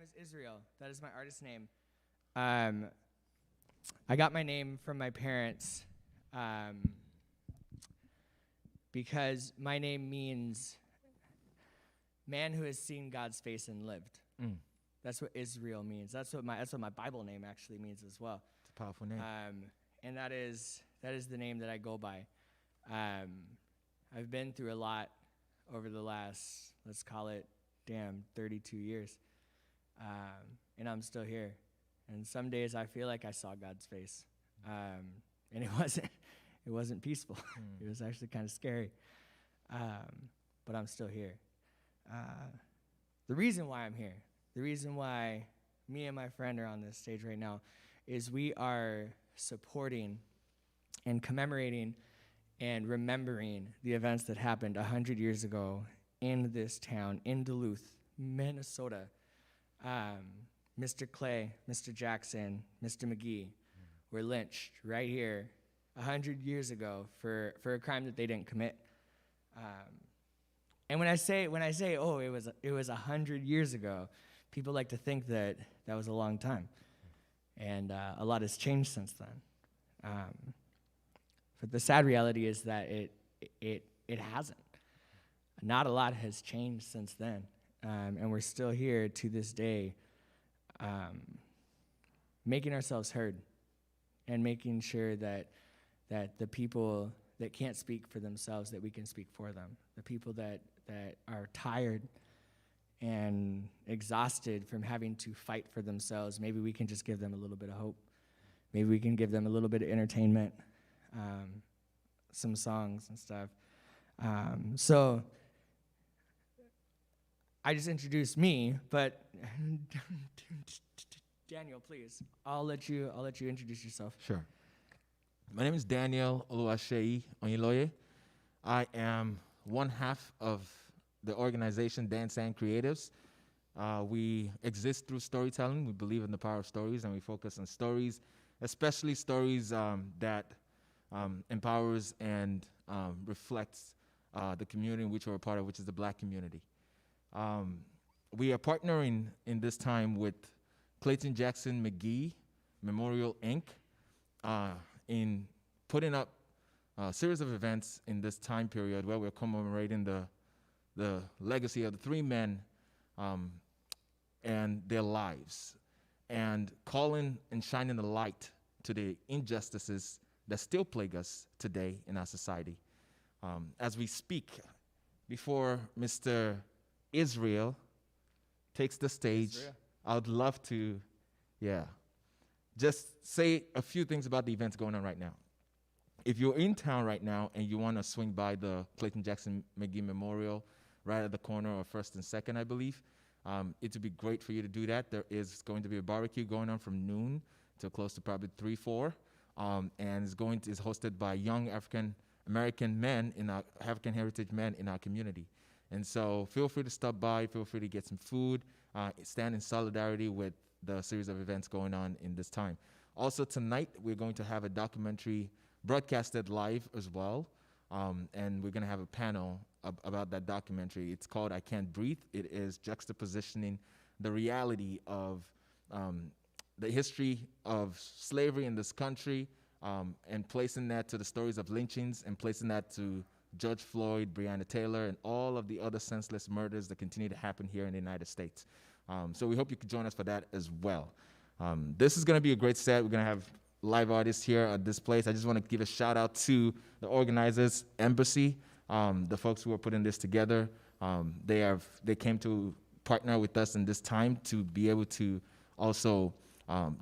is IsReal. That is my artist name. I got my name from my parents because my name means man who has seen God's face and lived. Mm. That's what IsReal means. That's what my Bible name actually means as well. It's a powerful name. And that is the name that I go by. I've been through a lot over the last, let's call it, 32 years. And I'm still here. And some days I feel like I saw God's face. And it wasn't peaceful. It was actually kind of scary. But I'm still here. The reason why I'm here, the reason why me and my friend are on this stage right now is we are supporting and commemorating and remembering the events that happened 100 years ago in this town, in Duluth, Minnesota. Mr. Clay, Mr. Jackson, Mr. McGhie were lynched right here 100 years ago for a crime that they didn't commit. And when I say, oh, it was 100 years ago, people like to think that was a long time. And a lot has changed since then. But the sad reality is that it hasn't. Not a lot has changed since then. And we're still here to this day, making ourselves heard and making sure that the people that can't speak for themselves, that we can speak for them. The people that are tired and exhausted from having to fight for themselves, maybe we can just give them a little bit of hope. Maybe we can give them a little bit of entertainment, some songs and stuff. So I just introduced me, but Daniel, please, I'll let you introduce yourself. Sure. My name is Daniel Oluwaseyi Onyiloye. I am one half of the organization Dance and Creatives. We exist through storytelling. We believe in the power of stories, and we focus on stories, especially stories that empowers and reflects the community in which we're a part of, which is the Black community. We are partnering in this time with Clayton Jackson McGhie Memorial Inc. In putting up a series of events in this time period where we're commemorating the legacy of the three men and their lives, and calling and shining the light to the injustices that still plague us today in our society. As we speak, before Mr. IsReal takes the stage, I would love to, just say a few things about the events going on right now. If you're in town right now and you want to swing by the Clayton Jackson McGhie Memorial, right at the corner of 1st and 2nd, I believe, it would be great for you to do that. There is going to be a barbecue going on from noon to close to probably 3, 4, and is hosted by young African American men African heritage men in our community. And so feel free to stop by, feel free to get some food, stand in solidarity with the series of events going on in this time. Also tonight, we're going to have a documentary broadcasted live as well, and we're going to have a panel about that documentary. It's called I Can't Breathe. It is juxtapositioning the reality of the history of slavery in this country, and placing that to the stories of lynchings, and placing that to George Floyd, Breonna Taylor, and all of the other senseless murders that continue to happen here in the United States. So we hope you can join us for that as well. This is going to be a great set. We're going to have live artists here at this place. I just want to give a shout out to the organizers, Embassy, the folks who are putting this together. They came to partner with us in this time to be able to also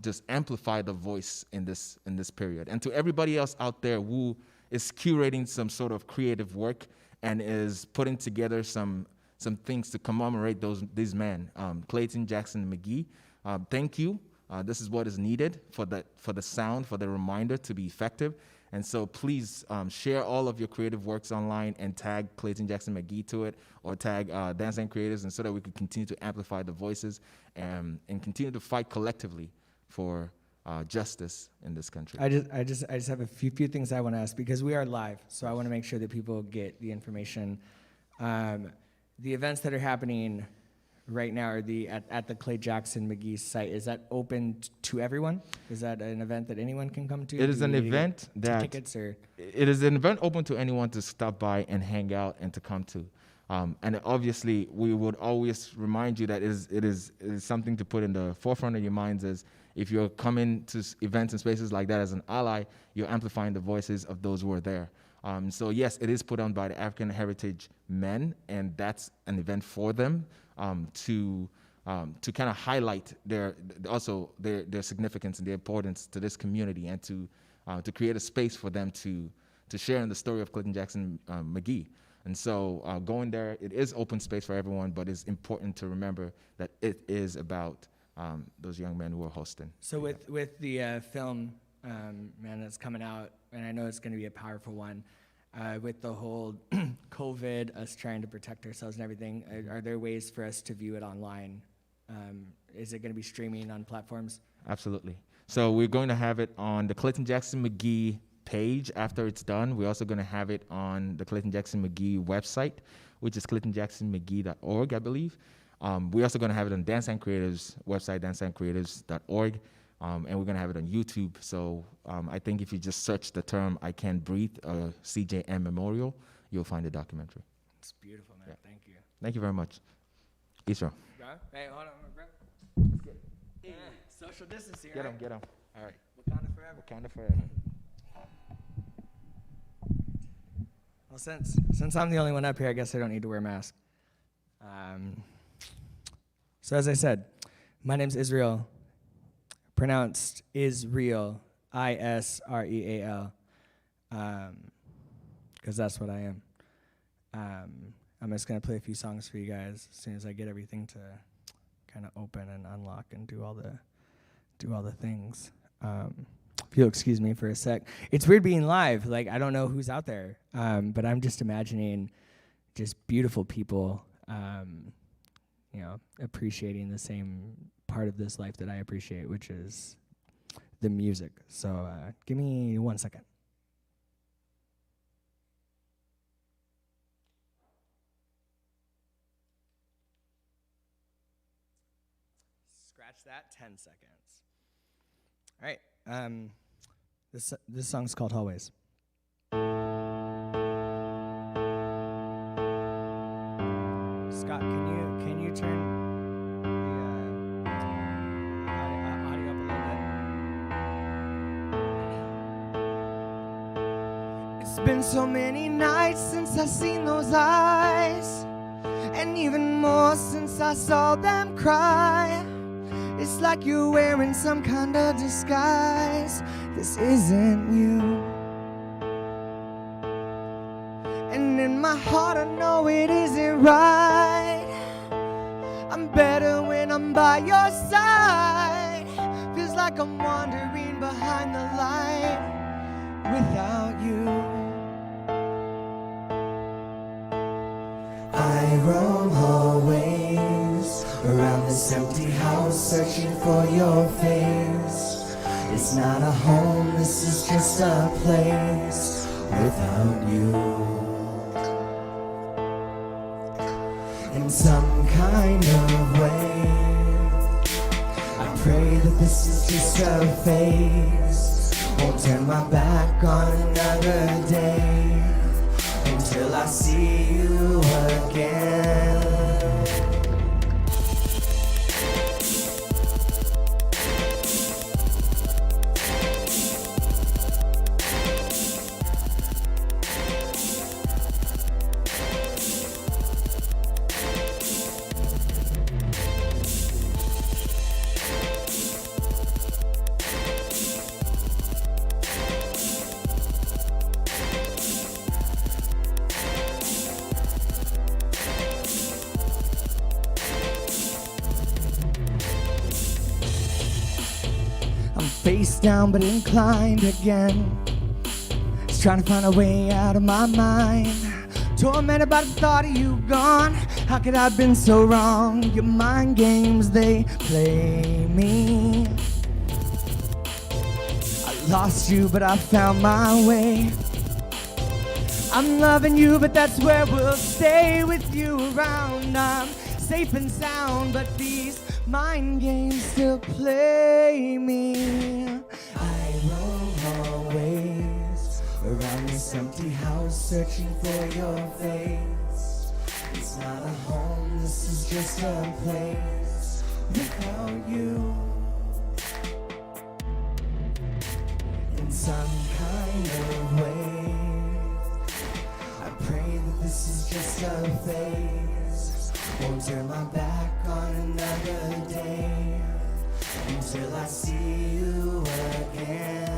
just amplify the voice in this period. And to everybody else out there who is curating some sort of creative work and is putting together some things to commemorate these men, Clayton Jackson McGhie, thank you. This is what is needed for the sound, for the reminder to be effective. And so please share all of your creative works online and tag Clayton Jackson McGhie to it, or tag Dance and Creatives, and so that we can continue to amplify the voices and continue to fight collectively for justice in this country. I just have a few things I want to ask, because we are live, so I want to make sure that people get the information. The events that are happening right now, or at the Clay Jackson McGhie site, is that open to everyone? Is that an event that anyone can come to? It is an event that tickets or it is an event open to anyone to stop by and hang out and to come to. And obviously, we would always remind you that it is something to put in the forefront of your minds as if you're coming to events and spaces like that as an ally, you're amplifying the voices of those who are there. So yes, it is put on by the African Heritage Men, and that's an event for them to kind of highlight their significance and their importance to this community, and to create a space for them to share in the story of Clayton Jackson McGhie. And so going there, it is open space for everyone, but it's important to remember that it is about those young men who are hosting. So with the film, man, that's coming out, and I know it's going to be a powerful one, with the whole COVID, us trying to protect ourselves and everything, are there ways for us to view it online? Is it going to be streaming on platforms? Absolutely. So we're going to have it on the Clayton Jackson McGhie page after it's done. We're also going to have it on the Clayton Jackson McGhie website, which is claytonjacksonmcghie.org, I believe. We're also going to have it on Dance and Creatives website, danceandcreatives.org, and we're going to have it on YouTube. So I think if you just search the term "I Can't Breathe" CJM Memorial, you'll find the documentary. It's beautiful, man. Yeah. Thank you. Thank you very much. IsReal. Hey, hold on, bro. Let's get it. Social distancing, Get right? him, get him. All right. Wakanda forever. Wakanda forever. Well, since I'm the only one up here, I guess I don't need to wear a mask. So as I said, my name's IsReal, pronounced IsReal, IsReal, because that's what I am. I'm just gonna play a few songs for you guys as soon as I get everything to kind of open and unlock and do all the things. If you'll excuse me for a sec. It's weird being live. Like, I don't know who's out there, but I'm just imagining just beautiful people, appreciating the same part of this life that I appreciate, which is the music. So give me 1 second. Scratch that, 10 seconds. All right. This song's called Hallways. Scott, can you turn the audio up a little bit? It's been so many nights since I've seen those eyes, and even more since I saw them cry. It's like you're wearing some kind of disguise. This isn't you. And in my heart I know it isn't right. I'm better when I'm by your side. Feels like I'm wandering behind the light without you. I roam hallways around this empty house, searching for your face. It's not a home, this is just a place without you. In some kind of way, I pray that this is just a phase. Won't turn my back on another day until I see you again. Face down but inclined again, just trying to find a way out of my mind. Tormented by the thought of you gone. How could I have been so wrong? Your mind games, they play me. I lost you but I found my way. I'm loving you, but that's where we'll stay with you around. I'm safe and sound, but these mind games still play me. I roam hallways around this empty house, searching for your face. It's not a home, this is just a place without you. In some kind of way, I pray that this is just a phase. Won't turn my back on another day until I see you again.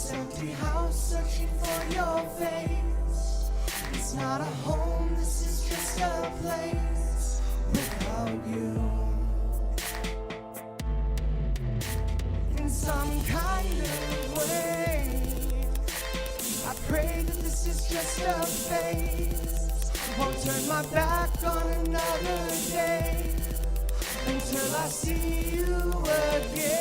Empty house, searching for your face. It's not a home, this is just a place without you. In some kind of way, I pray that this is just a phase. Won't turn my back on another day until I see you again.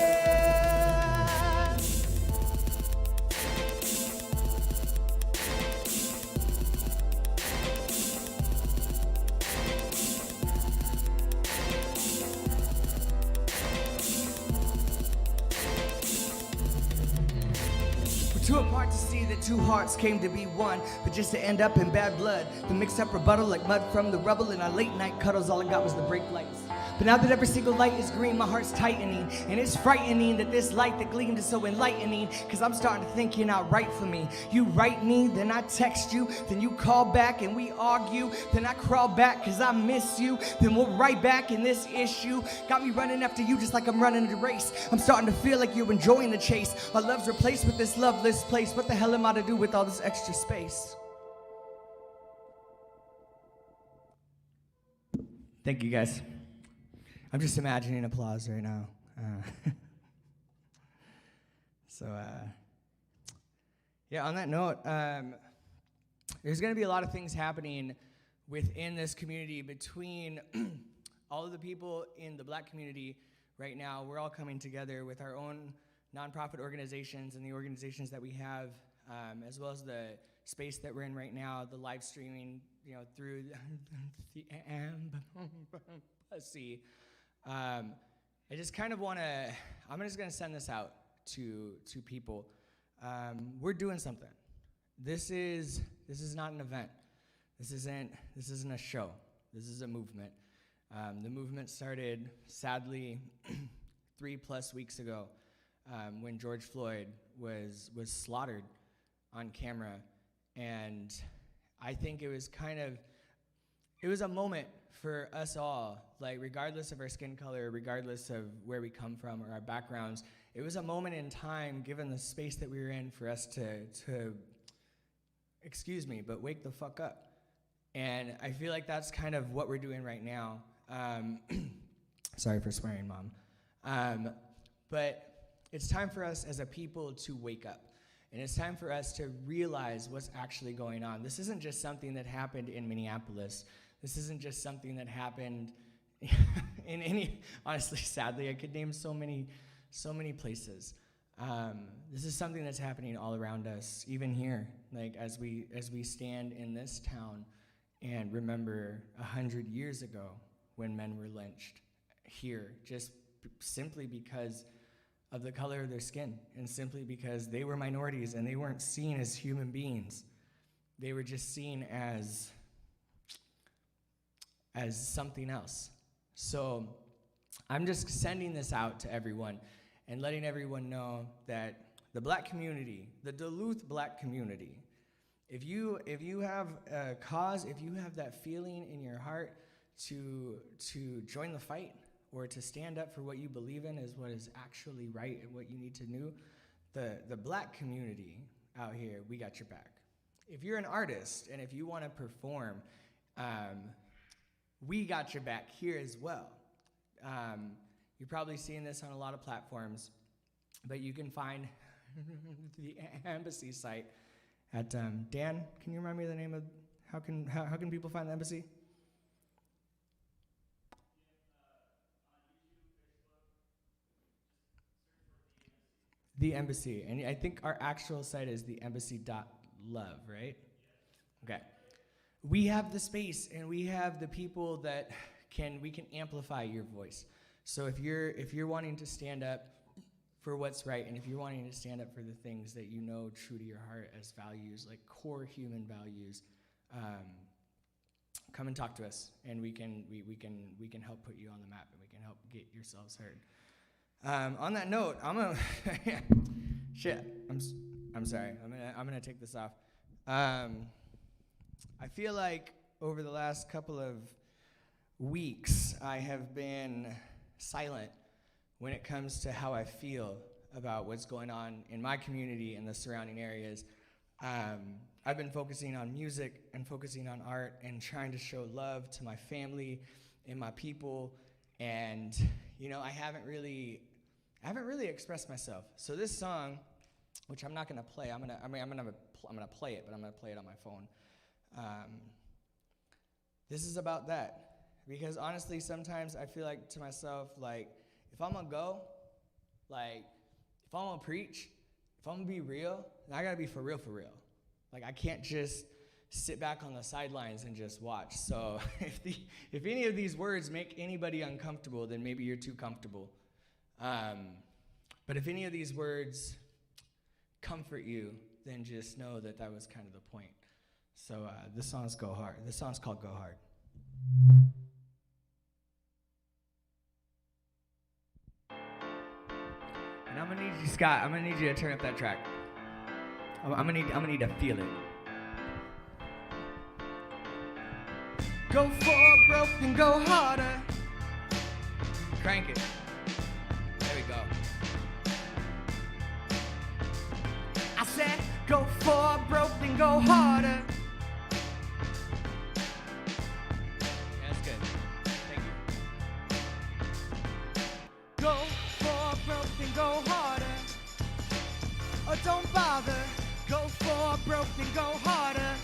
Too apart to see that two hearts came to be one, but just to end up in bad blood. The mixed up rebuttal like mud from the rubble. In our late night cuddles, all I got was the brake lights. But now that every single light is green, my heart's tightening. And it's frightening that this light that gleamed is so enlightening. Cause I'm starting to think you're not right for me. You write me, then I text you, then you call back and we argue. Then I crawl back cause I miss you. Then we're right back in this issue. Got me running after you just like I'm running the race. I'm starting to feel like you're enjoying the chase. Our love's replaced with this loveless place. What the hell am I to do with all this extra space? Thank you guys. I'm just imagining applause right now. Yeah, on that note, there's going to be a lot of things happening within this community between all of the people in the Black community right now. We're all coming together with our own nonprofit organizations and the organizations that we have, as well as the space that we're in right now, the live streaming, through the embassy. I just kind of want to, I'm just going to send this out to people. We're doing something. This is not an event. This isn't a show. This is a movement. The movement started, sadly, 3+ weeks ago, when George Floyd was slaughtered on camera. And I think it was a moment for us all, like regardless of our skin color, regardless of where we come from or our backgrounds, it was a moment in time, given the space that we were in, for us to excuse me, but wake the fuck up. And I feel like that's kind of what we're doing right now. Sorry for swearing, Mom. But it's time for us as a people to wake up. And it's time for us to realize what's actually going on. This isn't just something that happened in Minneapolis. This isn't just something that happened in any, honestly, sadly, I could name so many places. This is something that's happening all around us, even here, like as we stand in this town and remember 100 years ago when men were lynched here, just simply because of the color of their skin, and simply because they were minorities and they weren't seen as human beings. They were just seen as something else. So I'm just sending this out to everyone and letting everyone know that the black community, the Duluth black community, if you have a cause, if you have that feeling in your heart to join the fight or to stand up for what you believe in is what is actually right and what you need to do, the black community out here, we got your back. If you're an artist and if you want to perform, we got your back here as well. You're probably seeing this on a lot of platforms, but you can find the embassy site at Dan. Can you remind me of the name of how can people find the embassy? The embassy, and I think our actual site is theembassy.love, right? Okay. We have the space and we have the people that we can amplify your voice. So if you're wanting to stand up for what's right, and if you're wanting to stand up for the things that you know true to your heart as values, like core human values, come and talk to us, and we can help put you on the map, and we can help get yourselves heard. On that note, I'm sorry. I'm gonna take this off. I feel like over the last couple of weeks, I have been silent when it comes to how I feel about what's going on in my community and the surrounding areas. I've been focusing on music and focusing on art and trying to show love to my family and my people, and I haven't really expressed myself. So this song, which I'm not gonna play, I'm gonna play it, but I'm gonna play it on my phone. This is about that, because honestly, sometimes I feel like to myself, like, if I'm gonna go, like, if I'm gonna preach, if I'm gonna be real, then I gotta be for real. Like, I can't just sit back on the sidelines and just watch. So if any of these words make anybody uncomfortable, then maybe you're too comfortable. But if any of these words comfort you, then just know that that was kind of the point. So this song's Go Hard. This song's called Go Hard. And I'm gonna need you, Scott. I'm gonna need you to turn up that track. I'm gonna need to feel it. Go for broke and go harder. Crank it. There we go. I said, go for broke and go harder. Yeah, that's good. Thank you. Go for broke and go harder. Oh, don't bother. Go for broke and go harder.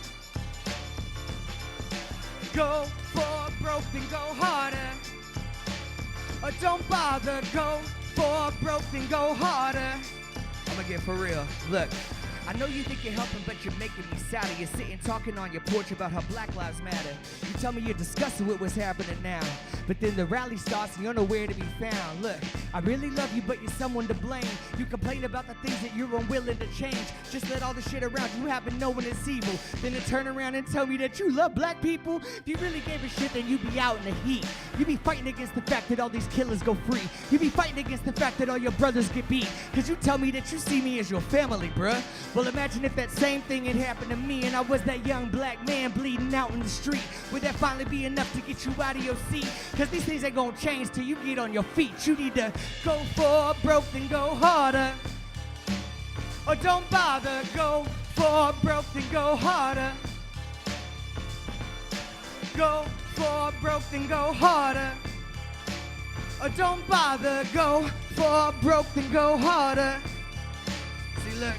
Go for broke and go harder. Oh, don't bother. Go for broke and go harder. I'm gonna get for real. Look, I know you think you're helping, but you're making me sadder. You're sitting talking on your porch about how Black Lives Matter. You tell me you're discussing with what's happening now, but then the rally starts and you're nowhere to be found. Look, I really love you, but you're someone to blame. You complain about the things that you're unwilling to change. Just let all the shit around you happen knowing it's evil. Then to turn around and tell me that you love black people? If you really gave a shit, then you'd be out in the heat. You'd be fighting against the fact that all these killers go free. You'd be fighting against the fact that all your brothers get beat. Cause you tell me that you see me as your family, bruh. Well, imagine if that same thing had happened to me and I was that young black man bleeding out in the street. Would that finally be enough to get you out of your seat? Cause these things ain't gonna change till you get on your feet. You need to go for broke and go harder. Or don't bother, go for broke and go harder. Go for broke and go harder. Or don't bother, go for broke and go harder. See, look,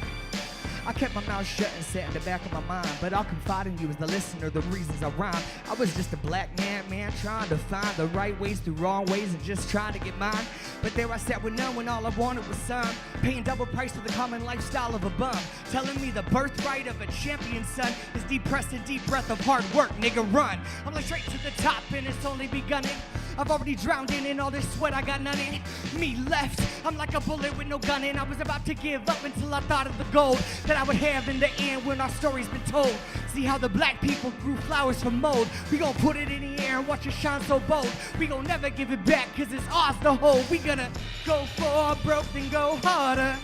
I kept my mouth shut and sat in the back of my mind, but I'll confide in you as the listener the reasons I rhyme. I was just a black man trying to find the right ways through wrong ways and just trying to get mine. But there I sat with none when all I wanted was some, paying double price for the common lifestyle of a bum, telling me the birthright of a champion son is deep pressed and deep breath of hard work, nigga, run. I'm like straight to the top and it's only begunning. I've already drowned in all this sweat, I got none in me left. I'm like a bullet with no gun in. I was about to give up until I thought of the gold that I would have in the end when our story's been told. See how the black people grew flowers from mold. We gon' put it in the air and watch it shine so bold. We gon' never give it back, cause it's ours to hold. We gonna go for broke, then go harder,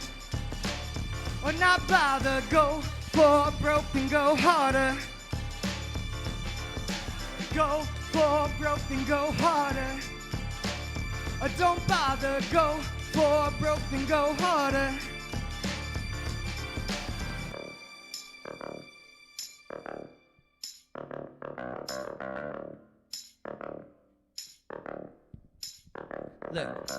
or not bother. Go for broke, then go harder. Go for broke, then go harder, or don't bother. Go for broke, then go harder. Look,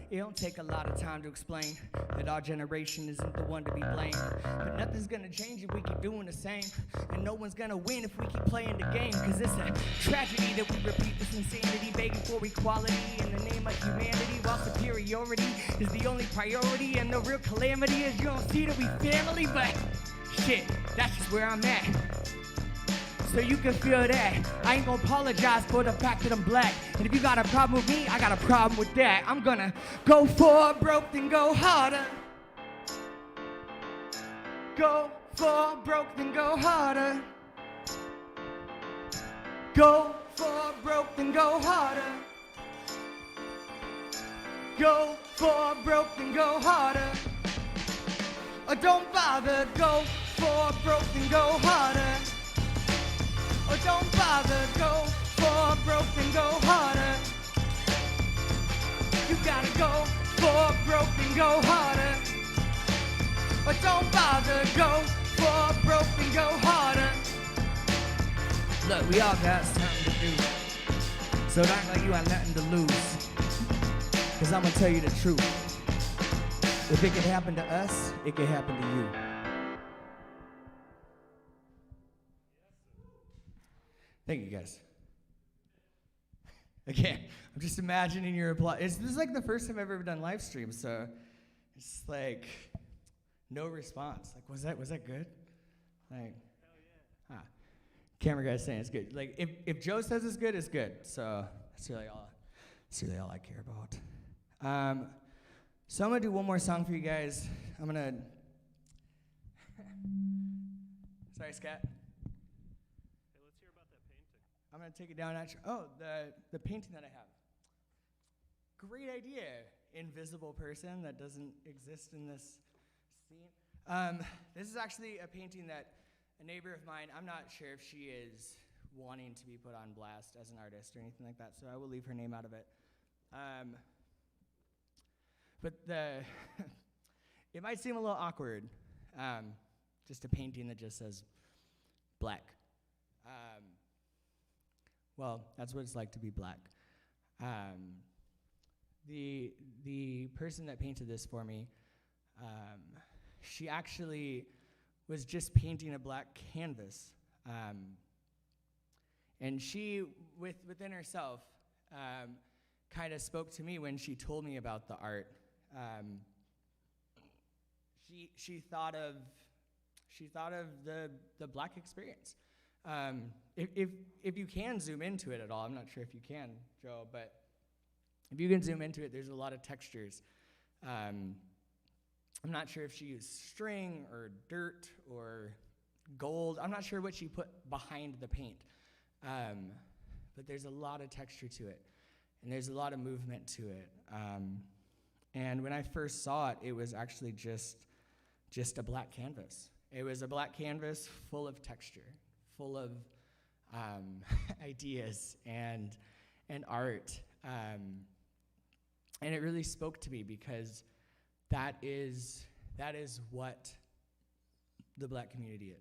it don't take a lot of time to explain that our generation isn't the one to be blamed. But nothing's gonna change if we keep doing the same. And no one's gonna win if we keep playing the game. Cause it's a tragedy that we repeat this insanity, begging for equality in the name of humanity, while superiority is the only priority. And the real calamity is you don't see that we family, but shit, that's just where I'm at. So you can feel that. I ain't gonna apologize for the fact that I'm black. And if you got a problem with me, I got a problem with that. I'm gonna go for broke, then go harder. Go for broke, then go harder. Go for broke, then go harder. Go for broke, then go harder. Or don't bother. Go for broke, then go harder. Or don't bother. Go for broke, then go harder. You gotta go for broke, then go harder. Or don't bother. Go for broke, then go harder. Look, we all got something to do, so don't act like you got nothing to lose. Cause I'm gonna tell you the truth. If it can happen to us, it can happen to you. Thank you, guys. Again, I'm just imagining your applause. This is like the first time I've ever done live streams, so it's like no response. Like, was that good? Like, camera guy's saying it's good. Like, if Joe says it's good, it's good. So that's really all I care about. So I'm gonna do one more song for you guys. Sorry, Scat. I'm gonna take it down actually. Oh, the painting that I have. Great idea, invisible person that doesn't exist in this scene. This is actually a painting that a neighbor of mine, I'm not sure if she is wanting to be put on blast as an artist or anything like that, so I will leave her name out of it. But it might seem a little awkward, just a painting that just says black. Well, that's what it's like to be black. The person that painted this for me, she actually was just painting a black canvas. And she, within herself, kind of spoke to me when she told me about the art. She thought of the black experience. If you can zoom into it at all, I'm not sure if you can, Joe, but if you can zoom into it, there's a lot of textures. I'm not sure if she used string or dirt or gold. I'm not sure what she put behind the paint, but there's a lot of texture to it, and there's a lot of movement to it. And when I first saw it, it was actually just a black canvas. It was a black canvas full of texture, full of ideas and art, and it really spoke to me because that is what the black community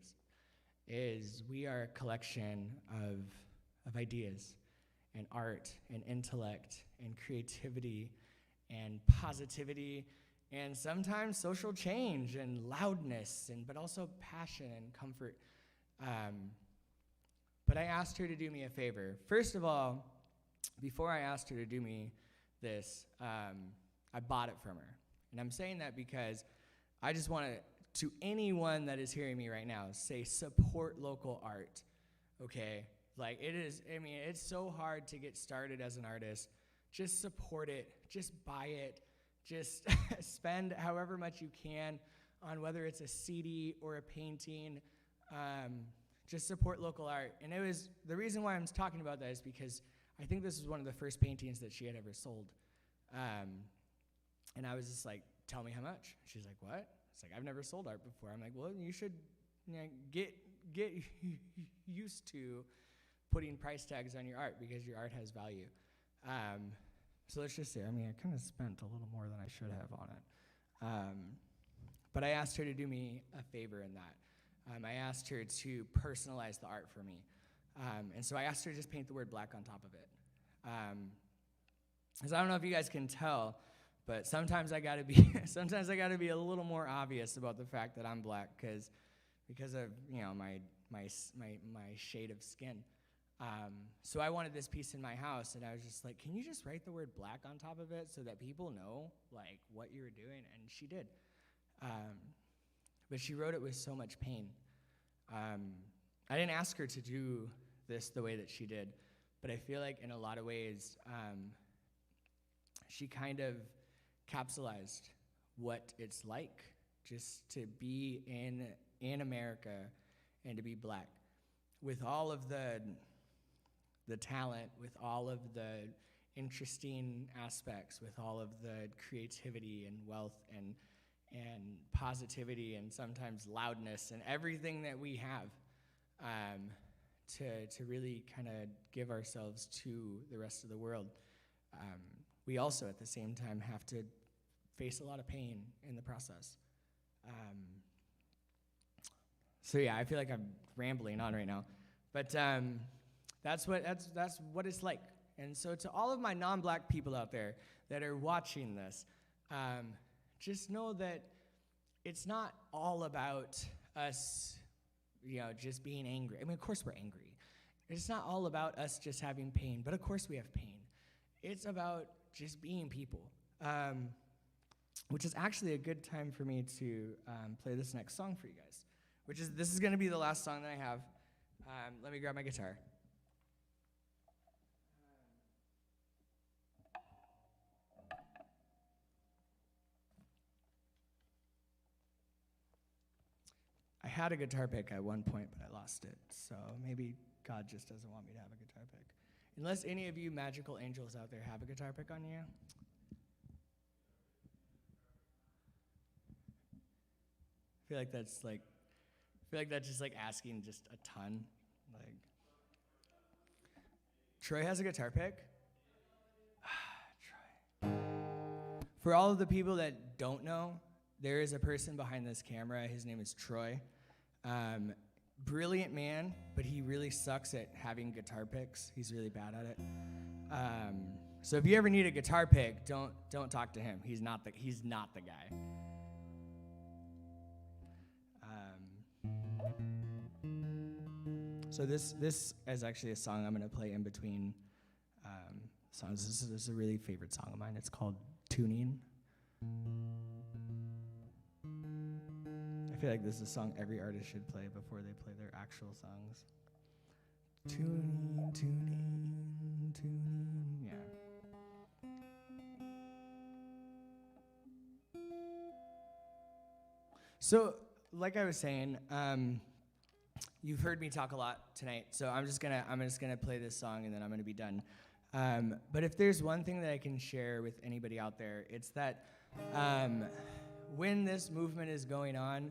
is we are a collection of ideas and art and intellect and creativity and positivity and sometimes social change and loudness but also passion and comfort. But I asked her to do me a favor. First of all, before I asked her to do me this, I bought it from her. And I'm saying that because I just want to anyone that is hearing me right now, say support local art, okay? Like, it is, I mean, it's so hard to get started as an artist. Just support it. Just buy it. Just spend however much you can on whether it's a CD or a painting. Just support local art. And it was, the reason why I'm talking about that is because I think this was one of the first paintings that she had ever sold. And I was just like, tell me how much. She's like, what? It's like, I've never sold art before. I'm like, well, you should get used to putting price tags on your art because your art has value. So let's just say, I mean, I kind of spent a little more than I should have on it. But I asked her to do me a favor in that. I asked her to personalize the art for me. And so I asked her to just paint the word black on top of it. Because I don't know if you guys can tell, but sometimes I gotta be a little more obvious about the fact that I'm black because of my shade of skin. So I wanted this piece in my house, and I was just like, can you just write the word black on top of it so that people know like what you were doing? And she did. But she wrote it with so much pain. I didn't ask her to do this the way that she did, but I feel like in a lot of ways, she kind of capsulized what it's like just to be in America and to be black, with all of the talent, with all of the interesting aspects, with all of the creativity and wealth and positivity and sometimes loudness and everything that we have, to really kind of give ourselves to the rest of the world. We also, at the same time, have to face a lot of pain in the process. So yeah, I feel like I'm rambling on right now, but that's what it's like. And so to all of my non-black people out there that are watching this, just know that it's not all about us, just being angry. I mean, of course we're angry. It's not all about us just having pain, but of course we have pain. It's about just being people, which is actually a good time for me to play this next song for you guys, this is going to be the last song that I have. Let me grab my guitar. I had a guitar pick at one point, but I lost it. So maybe God just doesn't want me to have a guitar pick. Unless any of you magical angels out there have a guitar pick on you. I feel like that's just like asking just a ton. Like, Troy has a guitar pick. Troy. For all of the people that don't know, there is a person behind this camera. His name is Troy. Brilliant man, but he really sucks at having guitar picks. He's really bad at it. So if you ever need a guitar pick, don't talk to him. He's not the guy. So this is actually a song I'm going to play in between songs. This is a really favorite song of mine. It's called Tuning. I feel like this is a song every artist should play before they play their actual songs. Tuning, tuning, tuning. Yeah. So, like I was saying, you've heard me talk a lot tonight, so I'm just gonna play this song and then I'm gonna be done. But if there's one thing that I can share with anybody out there, it's that when this movement is going on,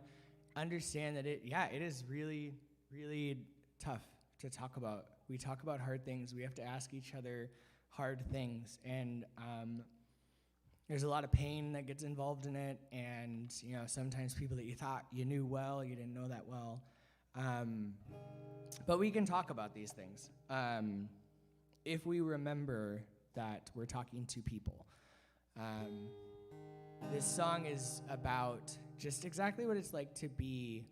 understand that it is really, really tough to talk about. We talk about hard things. We have to ask each other hard things, and there's a lot of pain that gets involved in it, and sometimes people that you thought you knew well, you didn't know that well. But we can talk about these things if we remember that we're talking to people. This song is about just exactly what it's like to be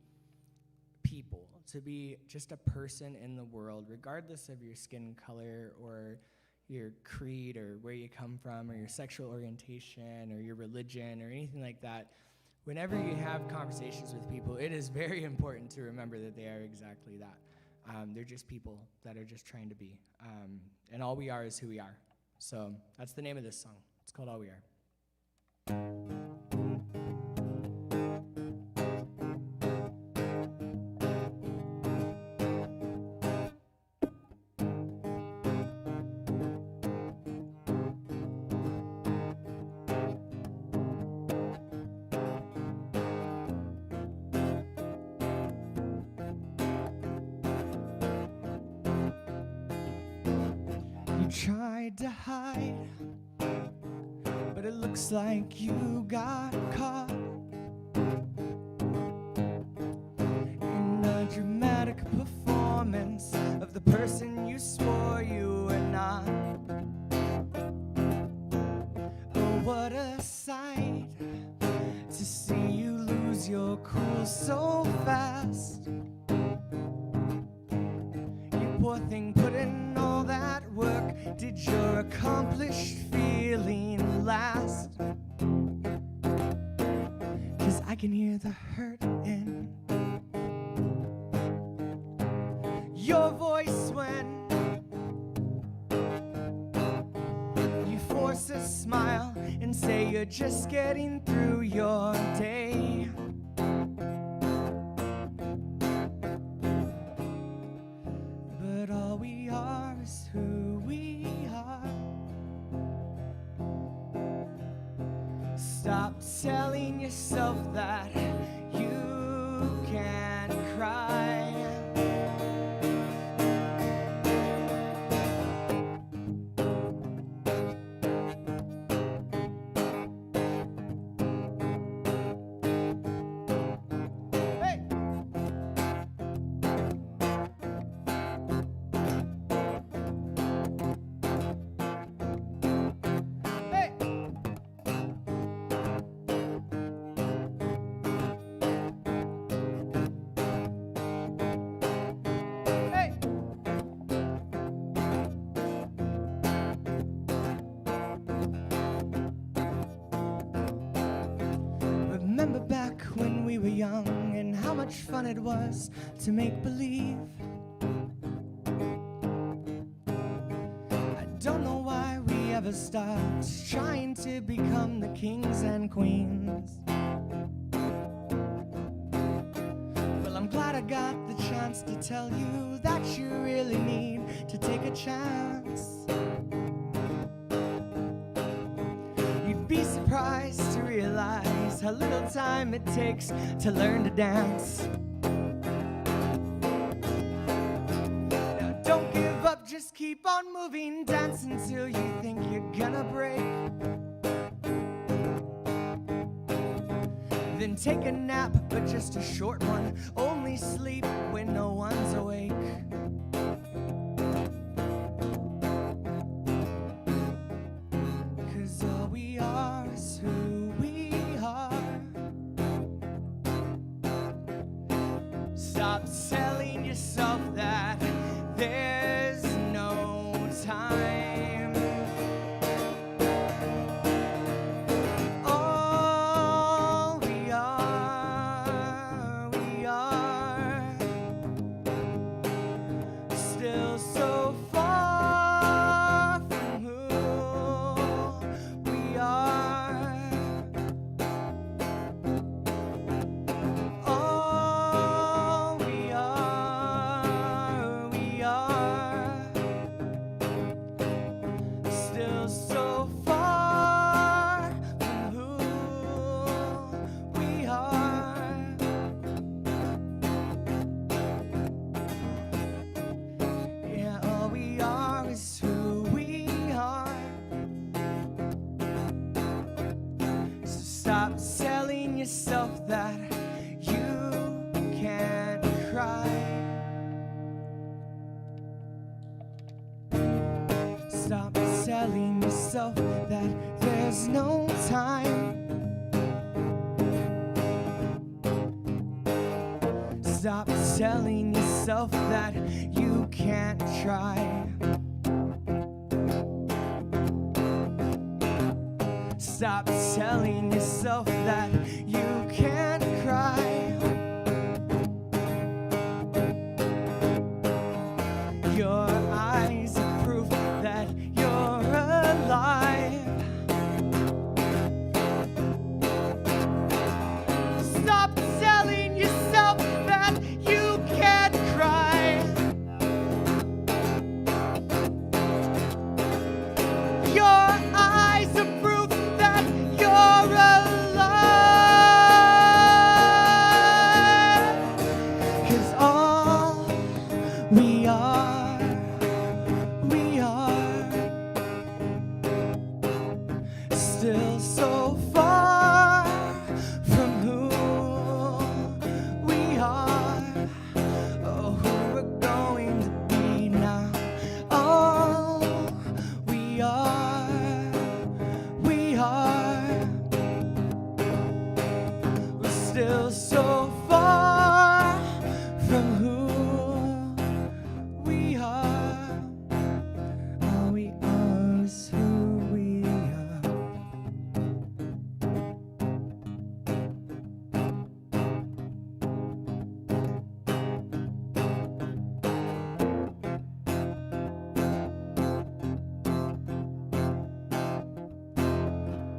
people, to be just a person in the world, regardless of your skin color or your creed or where you come from or your sexual orientation or your religion or anything like that. Whenever you have conversations with people, it is very important to remember that they are exactly that. They're just people that are just trying to be. And all we are is who we are. So that's the name of this song. It's called All We Are. Tried to hide, but it looks like you got caught in a dramatic performance of the person you swore you were not. Oh, what a sight to see you lose your cool so fast. You poor thing, put in all that work. Did your accomplished feeling last? 'Cause I can hear the hurt in your voice when you force a smile and say you're just getting through your day. But all we are is who we are. Stop telling yourself that you can't cry. Remember back when we were young and how much fun it was to make believe. I don't know why we ever stopped trying to become the kings and queens. Well, I'm glad I got the chance to tell you that you really need to take a chance. You'd be surprised to realize how little time it takes to learn to dance. Now don't give up, just keep on moving, dance until you think you're gonna break. Then take a nap, but just a short one. Only sleep when no one's awake. Stop telling yourself that there's no time. All we are still so far from who we are. Stop telling yourself that you can't cry. Stop telling yourself that there's no time. Stop telling yourself that you can't try. Stop telling yourself that you can't cry. stop telling yourself that you can't cry. Your eyes are proof that you're alive. 'Cause all we are still so far from who we are, oh, who we're going to be now. All we are we're still so far from who we are. All we are is who we are.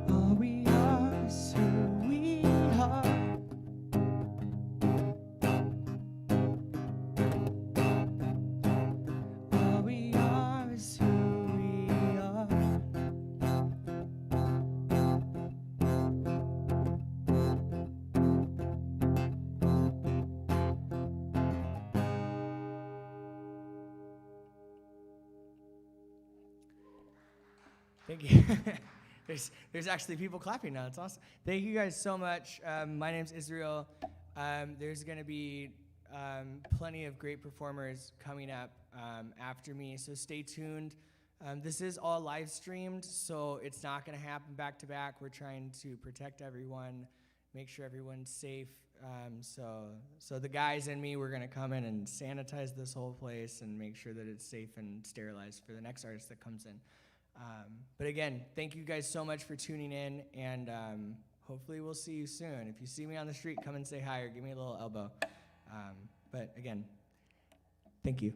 All we are is who we are. All we are is who we are. Thank you. There's actually people clapping now. It's awesome. Thank you guys so much. My name's IsReal. There's going to be plenty of great performers coming up after me, so stay tuned. This is all live streamed, so it's not going to happen back to back. We're trying to protect everyone, make sure everyone's safe. So the guys and me, we're going to come in and sanitize this whole place and make sure that it's safe and sterilized for the next artist that comes in. But again, thank you guys so much for tuning in, and hopefully we'll see you soon. If you see me on the street, come and say hi or give me a little elbow. But again, thank you.